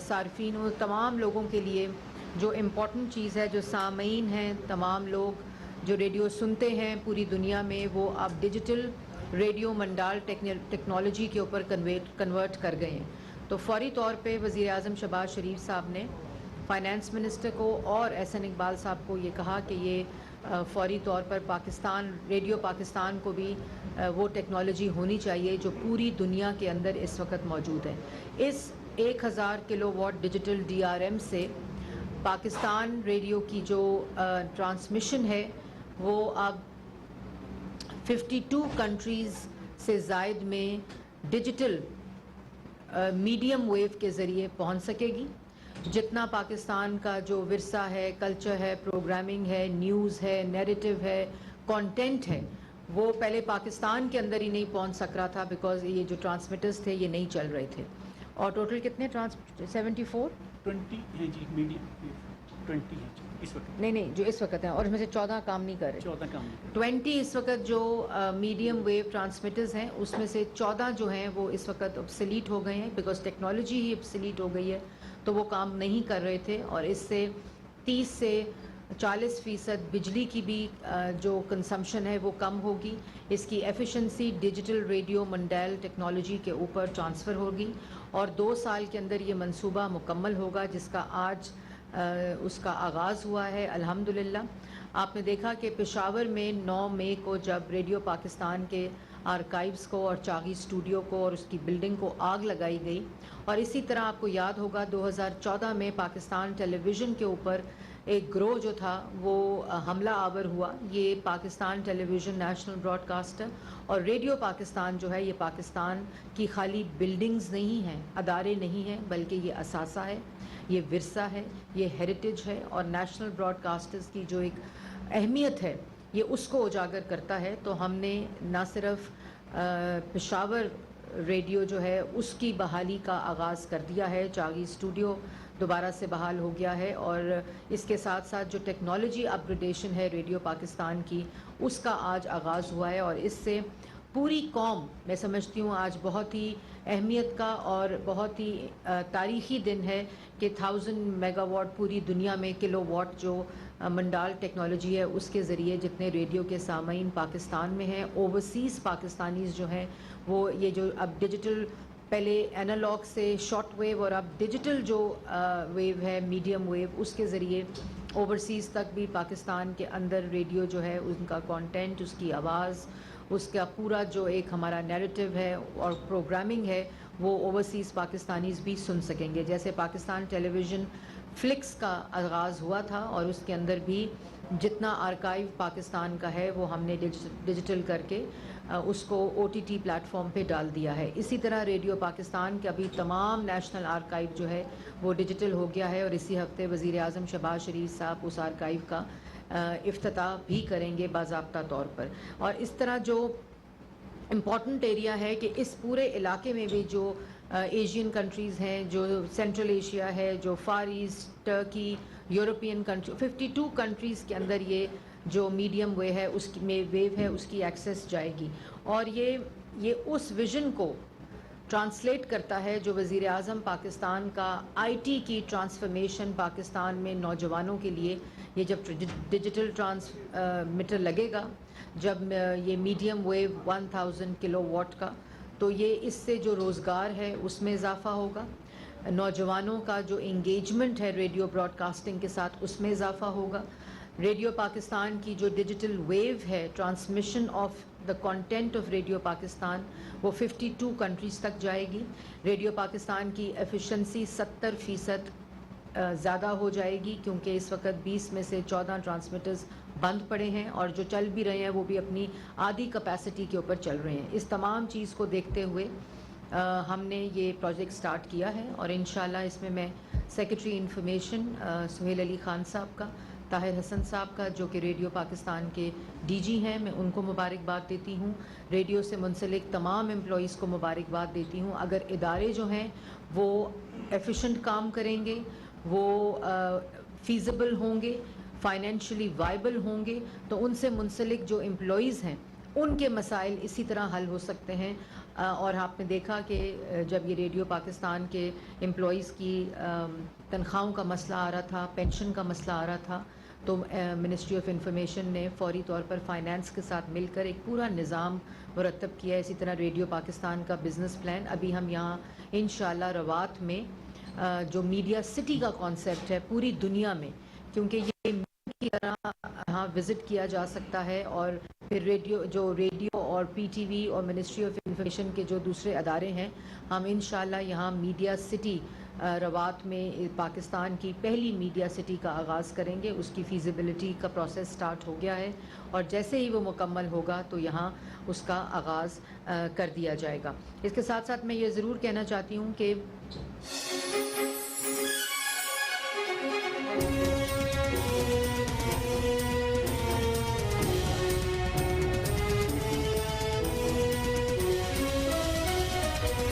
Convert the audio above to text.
صارفین و تمام لوگوں کے لیے جو امپورٹنٹ چیز ہے، جو سامعین ہیں، تمام لوگ جو ریڈیو سنتے ہیں پوری دنیا میں، وہ اب ڈیجیٹل ریڈیو منڈال ٹیکنالوجی کے اوپر کنورٹ کر گئے ہیں. تو فوری طور پہ وزیر اعظم شہباز شریف صاحب نے فائنانس منسٹر کو اور احسن اقبال صاحب کو یہ کہا کہ یہ فوری طور پر ریڈیو پاکستان کو بھی وہ ٹیکنالوجی ہونی چاہیے جو پوری دنیا کے اندر اس وقت موجود ہے. اس 1000 کلو واٹ ڈیجیٹل DRM سے پاکستان ریڈیو کی جو ٹرانسمیشن ہے وہ اب 52 کنٹریز سے زائد میں ڈیجیٹل میڈیم ویو کے ذریعے پہنچ سکے گی. جتنا پاکستان کا جو ورثہ ہے، کلچر ہے، پروگرامنگ ہے، نیوز ہے، نیریٹو ہے، کانٹینٹ ہے، وہ پہلے پاکستان کے اندر ہی نہیں پہنچ سک رہا تھا بیکاز یہ جو ٹرانسمیٹرز تھے یہ نہیں چل رہے تھے. اور ٹوٹل کتنے 74 20 ہیں جی، میڈیم 20 ہیں جی اس وقت. نہیں جو اس وقت ہیں، اور اس میں سے 14 کام نہیں کر رہے. 14 کام نہیں کر رہے. 20 اس وقت جو میڈیم ویو ٹرانسمیٹرز ہیں اس میں سے 14 جو ہیں وہ اس وقت obsolete ہو گئے ہیں بیکاز ٹیکنالوجی ہی obsolete ہو گئی ہے، تو وہ کام نہیں کر رہے تھے. اور اس سے 30 سے 40% بجلی کی بھی جو کنزمپشن ہے وہ کم ہوگی. اس کی ایفیشنسی ڈیجیٹل ریڈیو منڈال ٹیکنالوجی کے اوپر ٹرانسفر ہوگی اور 2 سال کے اندر یہ منصوبہ مکمل ہوگا جس کا آج اس کا آغاز ہوا ہے الحمدللہ. آپ نے دیکھا کہ پشاور میں 9 مئی کو جب ریڈیو پاکستان کے آرکائیوز کو اور چاغی اسٹوڈیو کو اور اس کی بلڈنگ کو آگ لگائی گئی. اور اسی طرح آپ کو یاد ہوگا 2014 میں پاکستان ٹیلی ویژن کے اوپر ایک گروہ جو تھا وہ حملہ آور ہوا. یہ پاکستان ٹیلی ویژن نیشنل براڈ کاسٹر اور ریڈیو پاکستان جو ہے یہ پاکستان کی خالی بلڈنگز نہیں ہیں، ادارے نہیں ہیں، بلکہ یہ اثاثہ ہے، یہ ورثہ ہے، یہ ہیریٹیج ہے. اور نیشنل براڈ کاسٹرز کی جو ایک اہمیت ہے یہ اس کو اجاگر کرتا ہے. تو ہم نے نہ صرف پشاور ریڈیو جو ہے اس کی بحالی کا آغاز کر دیا ہے، چاغی اسٹوڈیو دوبارہ سے بحال ہو گیا ہے، اور اس کے ساتھ ساتھ جو ٹیکنالوجی اپ گریڈیشن ہے ریڈیو پاکستان کی اس کا آج آغاز ہوا ہے. اور اس سے پوری قوم، میں سمجھتی ہوں آج بہت ہی اہمیت کا اور بہت ہی تاریخی دن ہے کہ 1000 میگا واٹ پوری دنیا میں کلو واٹ جو منڈال ٹیکنالوجی ہے اس کے ذریعے جتنے ریڈیو کے سامعین پاکستان میں ہیں، اوورسیز پاکستانیز جو ہیں وہ یہ جو اب ڈیجیٹل، پہلے اینالاگ سے شارٹ ویو اور اب ڈیجیٹل جو ویو ہے میڈیم ویو، اس کے ذریعے اوورسیز تک بھی پاکستان کے اندر ریڈیو جو ہے ان کا کانٹینٹ، اس کی آواز، اس کا پورا جو ایک ہمارا نیریٹو ہے اور پروگرامنگ ہے وہ اوورسیز پاکستانیز بھی سن سکیں گے. جیسے پاکستان ٹیلی ویژن فلکس کا آغاز ہوا تھا اور اس کے اندر بھی جتنا آرکائیو پاکستان کا ہے وہ ہم نے ڈیجیٹل کر کے اس کو OTT پلیٹ فارم پہ ڈال دیا ہے. اسی طرح ریڈیو پاکستان کا بھی تمام نیشنل آرکائیو جو ہے وہ ڈیجیٹل ہو گیا ہے، اور اسی ہفتے وزیر اعظم شہباز شریف صاحب اس آرکائیو کا افتتاح بھی کریں گے باضابطہ طور پر. اور اس طرح جو امپورٹنٹ ایریا ہے کہ اس پورے علاقے میں بھی جو ایشین کنٹریز ہیں، جو سینٹرل ایشیا ہے، جو far east, Turkey, European country, 52 countries کے اندر یہ جو میڈیم ویو ہے اس کی ایکسیس جائے گی. اور یہ اس ویژن کو ٹرانسلیٹ کرتا ہے جو وزیر اعظم پاکستان کا IT کی ٹرانسفارمیشن پاکستان میں نوجوانوں کے لیے، یہ جب ڈیجیٹل ٹرانسمیٹر لگے گا، جب یہ میڈیم ویو 1000 کلو واٹ کا، تو یہ اس سے جو روزگار ہے اس میں اضافہ ہوگا، نوجوانوں کا جو انگیجمنٹ ہے ریڈیو براڈ کاسٹنگ کے ساتھ اس میں اضافہ ہوگا. ریڈیو پاکستان کی جو ڈیجیٹل ویو ہے transmission of the content of radio Pakistan وہ 52 کنٹریز تک جائے گی. ریڈیو پاکستان کی ایفیشنسی 70% زیادہ ہو جائے گی کیونکہ اس وقت 20 میں سے 14 ٹرانسمیٹرز بند پڑے ہیں اور جو چل بھی رہے ہیں وہ بھی اپنی آدھی کیپیسٹی کے اوپر چل رہے ہیں. اس تمام چیز کو دیکھتے ہوئے ہم نے یہ پروجیکٹ سٹارٹ کیا ہے اور انشاءاللہ اس میں میں سیکرٹری انفارمیشن سہیل علی خان صاحب کا، طاہر حسن صاحب کا جو کہ ریڈیو پاکستان کے DG ہیں، میں ان کو مبارکباد دیتی ہوں. ریڈیو سے منسلک تمام امپلائیز کو مبارکباد دیتی ہوں. اگر ادارے جو ہیں وہ ایفیشینٹ کام کریں گے، وہ فیزیبل ہوں گے، فائنینشلی وائبل ہوں گے، تو ان سے منسلک جو امپلائیز ہیں ان کے مسائل اسی طرح حل ہو سکتے ہیں. اور آپ نے دیکھا کہ جب یہ ریڈیو پاکستان کے امپلائیز کی تنخواہوں کا مسئلہ آ رہا تھا, پینشن کا مسئلہ آ رہا تھا, تو منسٹری آف انفارمیشن نے فوری طور پر فائنانس کے ساتھ مل کر ایک پورا نظام مرتب کیا. اسی طرح ریڈیو پاکستان کا بزنس پلان ابھی ہم یہاں انشاءاللہ روات میں جو میڈیا سٹی کا کانسیپٹ ہے پوری دنیا میں, کیونکہ یہ کی طرح یہاں وزٹ کیا جا سکتا ہے, اور پھر ریڈیو اور پی ٹی وی اور منسٹری آف انفارمیشن کے جو دوسرے ادارے ہیں, ہم انشاءاللہ یہاں میڈیا سٹی روات میں پاکستان کی پہلی میڈیا سٹی کا آغاز کریں گے. اس کی فیزیبلٹی کا پروسیس سٹارٹ ہو گیا ہے, اور جیسے ہی وہ مکمل ہوگا تو یہاں اس کا آغاز کر دیا جائے گا. اس کے ساتھ ساتھ میں یہ ضرور کہنا چاہتی ہوں کہ